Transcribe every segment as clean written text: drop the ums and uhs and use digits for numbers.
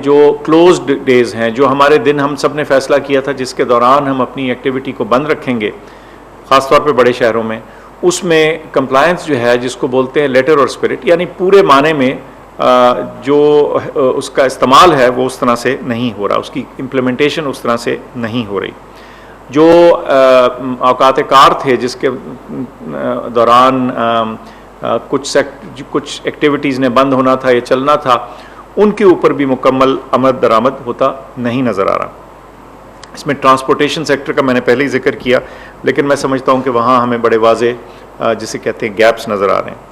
जो closed days हैं, जो हमारे दिन हम सब ने फैसला किया था जिसके दौरान हम अपनी एक्टिविटी को बंद रखेंगे, ख़ास तौर पे बड़े शहरों में, उसमें कंप्लायंस जो है जिसको बोलते हैं लेटर और स्पिरिट, यानी पूरे माने में जो उसका इस्तेमाल है वो उस तरह से नहीं हो रहा, उसकी इम्प्लीमेंटेशन उस तरह से नहीं हो रही। जो औकात कार थे जिसके दौरान कुछ एक्टिविटीज़ ने बंद होना था या चलना था, उनके ऊपर भी मुकम्मल आमद दरामद होता नहीं नज़र आ रहा। इसमें ट्रांसपोर्टेशन सेक्टर का मैंने पहले ही जिक्र किया, लेकिन मैं समझता हूँ कि वहाँ हमें बड़े वाजे जिसे कहते हैं गैप्स नज़र आ रहे हैं।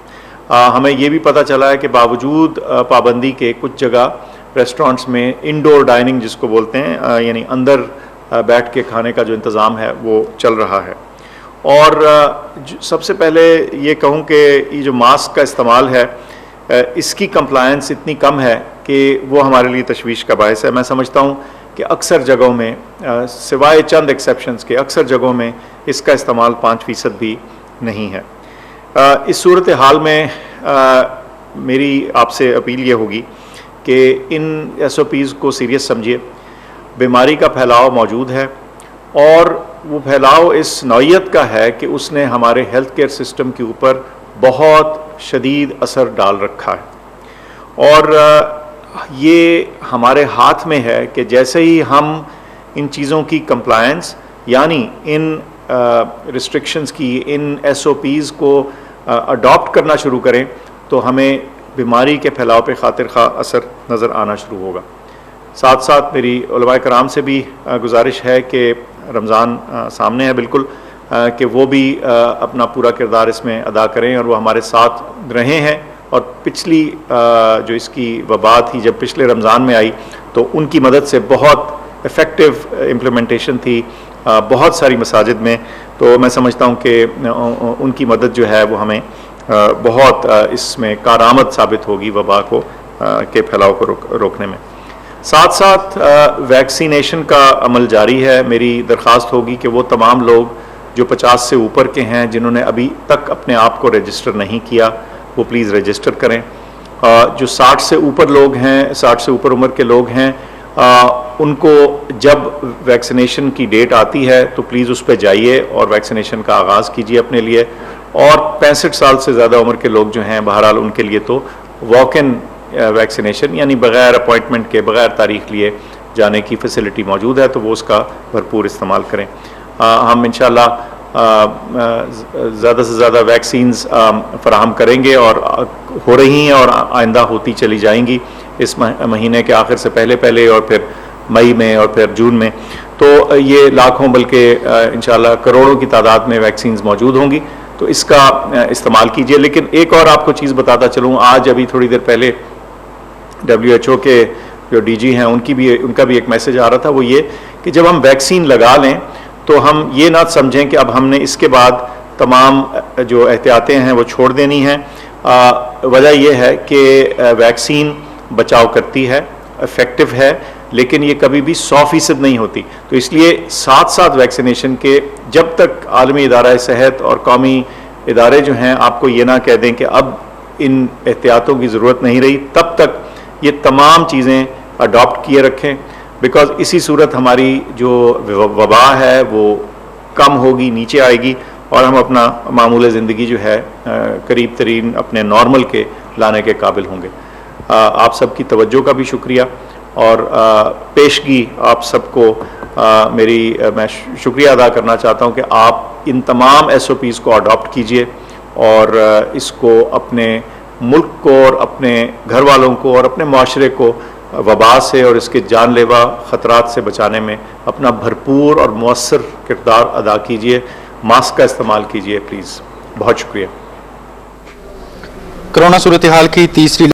हमें ये भी पता चला है कि बावजूद पाबंदी के कुछ जगह रेस्टोरेंट्स में इंडोर डाइनिंग जिसको बोलते हैं, यानी अंदर बैठ के खाने का जो इंतज़ाम है वो चल रहा है। और सबसे पहले ये कहूँ कि ये जो मास्क का इस्तेमाल है, इसकी कंप्लायंस इतनी कम है कि वो हमारे लिए तशवीश का बायस है। मैं समझता हूँ कि अक्सर जगहों में, सिवाय चंद एक्सेप्शंस के, अक्सर जगहों में इसका इस्तेमाल 5% भी नहीं है। इस सूरत हाल में मेरी आपसे अपील ये होगी कि इन SOPs को सीरियस समझिए। बीमारी का फैलाव मौजूद है और वो फैलाव इस नौइयत का है कि उसने हमारे हेल्थ केयर सिस्टम के ऊपर बहुत शदीद असर डाल रखा है। और ये हमारे हाथ में है कि जैसे ही हम इन चीज़ों की कंप्लायंस, यानी इन रिस्ट्रिक्शंस की, इन SOPs को अडॉप्ट करना शुरू करें, तो हमें बीमारी के फैलाव पे खातिर खा असर नज़र आना शुरू होगा। साथ साथ मेरी उलमाए कराम से भी गुजारिश है कि रमज़ान सामने है बिल्कुल, कि वो भी अपना पूरा किरदार इसमें अदा करें और वो हमारे साथ रहे हैं। और पिछली जो इसकी वबा थी, जब पिछले रमज़ान में आई, तो उनकी मदद से बहुत इफ़ेक्टिव इम्प्लीमेंटेशन थी बहुत सारी मसाजिद में। तो मैं समझता हूँ कि उनकी मदद जो है वो हमें बहुत इसमें कारआमद साबित होगी वबा को के फैलाव को रोकने में। साथ साथ वैक्सीनेशन का अमल जारी है। मेरी दरख्वास्त होगी कि वो तमाम लोग जो 50 से ऊपर के हैं, जिन्होंने अभी तक अपने आप को रजिस्टर नहीं किया, वो प्लीज़ रजिस्टर करें। जो 60 से ऊपर लोग हैं, 60 से ऊपर उम्र के लोग हैं, उनको जब वैक्सीनेशन की डेट आती है तो प्लीज़ उस पर जाइए और वैक्सीनेशन का आगाज़ कीजिए अपने लिए। और 65 साल से ज़्यादा उम्र के लोग जो हैं, बहरहाल उनके लिए तो वॉक इन वैक्सीनेशन, यानी बग़ैर अपॉइंटमेंट के, बग़ैर तारीख लिए जाने की फ़ैसिलिटी मौजूद है, तो वो उसका भरपूर इस्तेमाल करें। हम इंशाल्लाह ज़्यादा से ज़्यादा वैक्सीन्स फ़राहम करेंगे और हो रही हैं और आइंदा होती चली जाएंगी इस महीने के आखिर से पहले और फिर मई में और फिर जून में। तो ये लाखों बल्कि इंशाल्लाह करोड़ों की तादाद में वैक्सीन्स मौजूद होंगी, तो इसका इस्तेमाल कीजिए। लेकिन एक और आपको चीज़ बताता चलूँ, आज अभी थोड़ी देर पहले WHO के जो DG हैं उनका भी एक मैसेज आ रहा था, वो ये कि जब हम वैक्सीन लगा लें तो हम ये ना समझें कि अब हमने इसके बाद तमाम जो एहतियातें हैं वो छोड़ देनी हैं। वजह यह है कि वैक्सीन बचाव करती है, इफ़ेक्टिव है, लेकिन ये कभी भी 100% नहीं होती। तो इसलिए साथ साथ वैक्सीनेशन के, जब तक आलमी इदारा सेहत और कौमी इदारे जो हैं आपको ये ना कह दें कि अब इन एहतियातों की ज़रूरत नहीं रही, तब तक ये तमाम चीज़ें अडॉप्ट किए रखें। बिकॉज़ इसी सूरत हमारी जो वबा है वो कम होगी, नीचे आएगी और हम अपना मामूल ज़िंदगी जो है करीब तरीन अपने नॉर्मल के लाने के काबिल होंगे। आप सबकी तवज्जो का भी शुक्रिया और पेशगी आप सबको मैं शुक्रिया अदा करना चाहता हूँ कि आप इन तमाम SOPs को अडॉप्ट कीजिए और इसको अपने मुल्क को और अपने घर वालों को और अपने माशरे को वबा से और इसके जानलेवा ख़तरात से बचाने में अपना भरपूर और मौसर किरदार अदा कीजिए। मास्क का इस्तेमाल कीजिए प्लीज़। बहुत शुक्रिया। कोरोना सूरत हाल की तीसरी